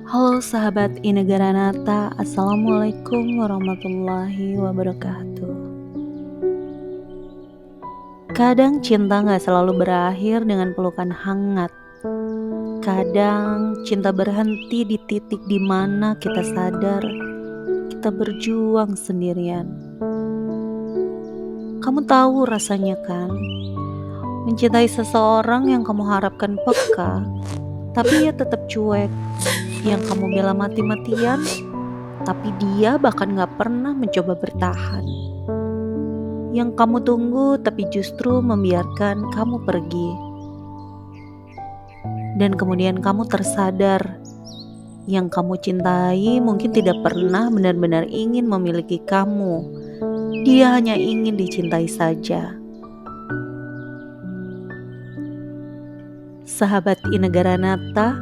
Halo sahabat Inegara Nata, Assalamualaikum warahmatullahi wabarakatuh. Kadang cinta gak selalu berakhir dengan pelukan hangat. Kadang cinta berhenti di titik dimana kita sadar kita berjuang sendirian. Kamu tahu rasanya kan? Mencintai seseorang yang kamu harapkan peka, tapi ia tetap cuek. Yang kamu bela mati-matian, tapi dia bahkan gak pernah mencoba bertahan. Yang kamu tunggu tapi justru membiarkan kamu pergi. Dan kemudian kamu tersadar, yang kamu cintai mungkin tidak pernah benar-benar ingin memiliki kamu. Dia hanya ingin dicintai saja. Sahabat Inegara Nata,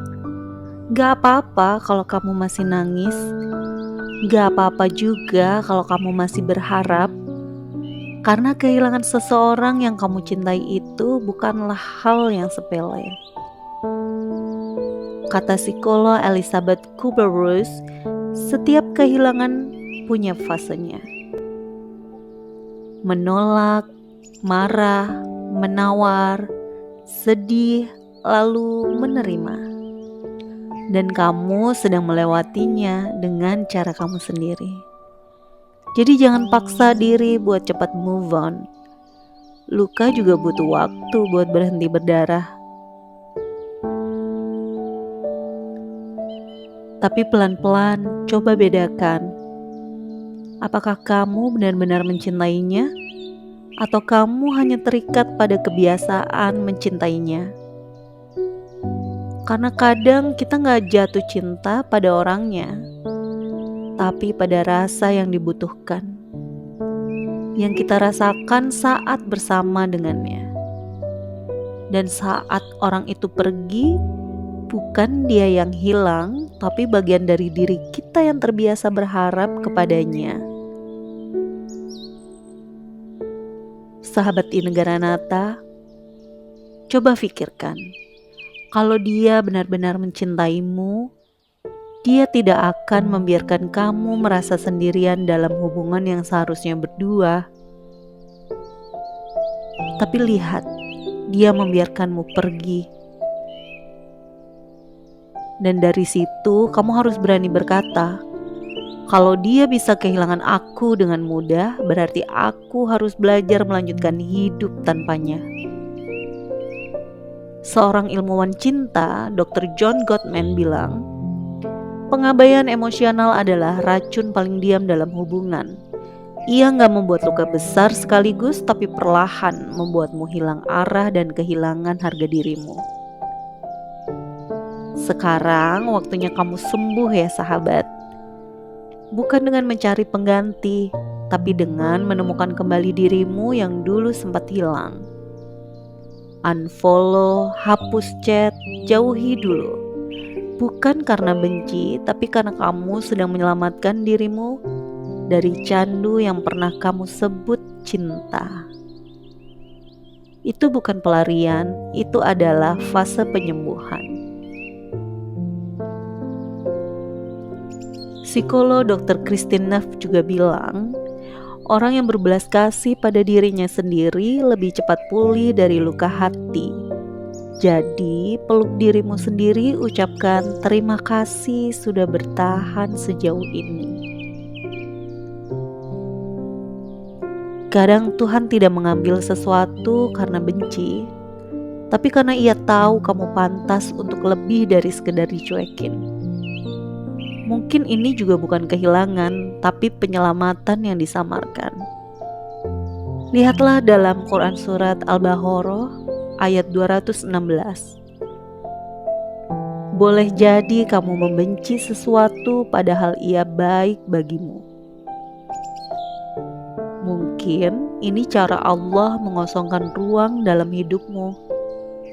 gak apa-apa kalau kamu masih nangis. Gak apa-apa juga kalau kamu masih berharap. Karena kehilangan seseorang yang kamu cintai itu bukanlah hal yang sepele. Kata psikolog Elizabeth Kubler-Ross, setiap kehilangan punya fasenya. Menolak, marah, menawar, sedih, lalu menerima. Dan kamu sedang melewatinya dengan cara kamu sendiri. Jadi jangan paksa diri buat cepat move on. Luka juga butuh waktu buat berhenti berdarah. Tapi pelan-pelan coba bedakan. Apakah kamu benar-benar mencintainya? Atau kamu hanya terikat pada kebiasaan mencintainya? Karena kadang kita gak jatuh cinta pada orangnya, tapi pada rasa yang dibutuhkan, yang kita rasakan saat bersama dengannya. Dan saat orang itu pergi, bukan dia yang hilang, tapi bagian dari diri kita yang terbiasa berharap kepadanya. Sahabat Inegara Nata, coba pikirkan, kalau dia benar-benar mencintaimu, dia tidak akan membiarkan kamu merasa sendirian dalam hubungan yang seharusnya berdua. Tapi lihat, dia membiarkanmu pergi. Dan dari situ kamu harus berani berkata, kalau dia bisa kehilangan aku dengan mudah, berarti aku harus belajar melanjutkan hidup tanpanya. Seorang ilmuwan cinta, Dr. John Gottman bilang, pengabaian emosional adalah racun paling diam dalam hubungan. Ia gak membuat luka besar sekaligus, tapi perlahan membuatmu hilang arah dan kehilangan harga dirimu. Sekarang waktunya kamu sembuh ya sahabat. Bukan dengan mencari pengganti, tapi dengan menemukan kembali dirimu yang dulu sempat hilang. Unfollow, hapus chat, jauhi dulu. Bukan karena benci, tapi karena kamu sedang menyelamatkan dirimu dari candu yang pernah kamu sebut cinta. Itu bukan pelarian, itu adalah fase penyembuhan. Psikolog Dr. Kristin Neff juga bilang, orang yang berbelas kasih pada dirinya sendiri lebih cepat pulih dari luka hati. Jadi, peluk dirimu sendiri, ucapkan terima kasih sudah bertahan sejauh ini. Kadang Tuhan tidak mengambil sesuatu karena benci, tapi karena Ia tahu kamu pantas untuk lebih dari sekedar dicuekin. Mungkin ini juga bukan kehilangan, tapi penyelamatan yang disamarkan. Lihatlah dalam Quran Surat Al-Baqarah ayat 216. Boleh jadi kamu membenci sesuatu padahal ia baik bagimu. Mungkin ini cara Allah mengosongkan ruang dalam hidupmu,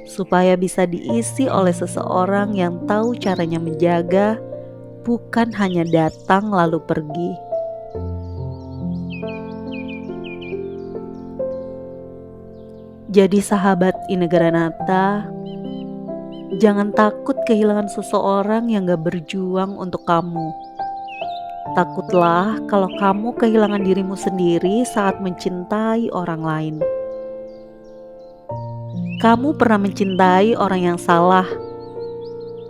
supaya bisa diisi oleh seseorang yang tahu caranya menjaga, bukan hanya datang lalu pergi. Jadi sahabat Inegara Nata, Jangan takut kehilangan seseorang yang gak berjuang untuk kamu. Takutlah kalau kamu kehilangan dirimu sendiri saat mencintai orang lain. Kamu pernah mencintai orang yang salah,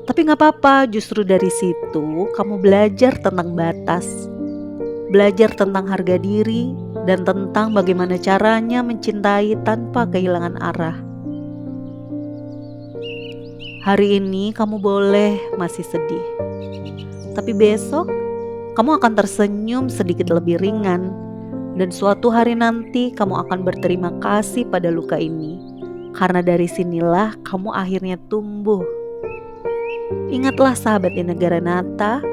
tapi gak apa-apa, justru dari situ kamu belajar tentang batas, belajar tentang harga diri, dan tentang bagaimana caranya mencintai tanpa kehilangan arah. Hari ini kamu boleh masih sedih, tapi besok kamu akan tersenyum sedikit lebih ringan, dan suatu hari nanti kamu akan berterima kasih pada luka ini, karena dari sinilah kamu akhirnya tumbuh. Ingatlah sahabat di negara Nata,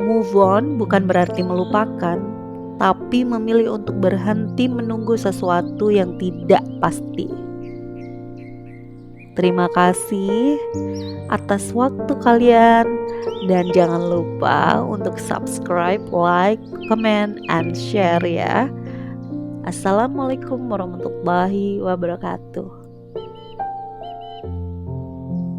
move on bukan berarti melupakan, tapi memilih untuk berhenti menunggu sesuatu yang tidak pasti. Terima kasih atas waktu kalian, dan jangan lupa untuk subscribe, like, comment, and share ya. Assalamualaikum warahmatullahi wabarakatuh.